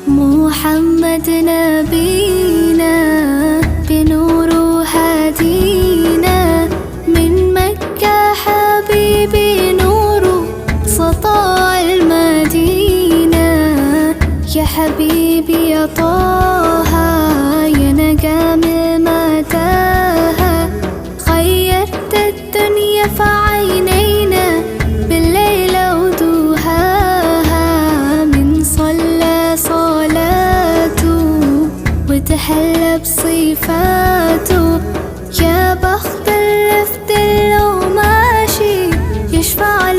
محمد نبينا بنور هدينا من مكة حبيبي نور سطاع المدينة. يا حبيبي يا طه يا نجم متاهة، خيرت الدنيا في عينينا بالليل ودوهاها. من صلى صلاته وتحلى بصفاته، يا بخت الرفد لو ماشي يشفع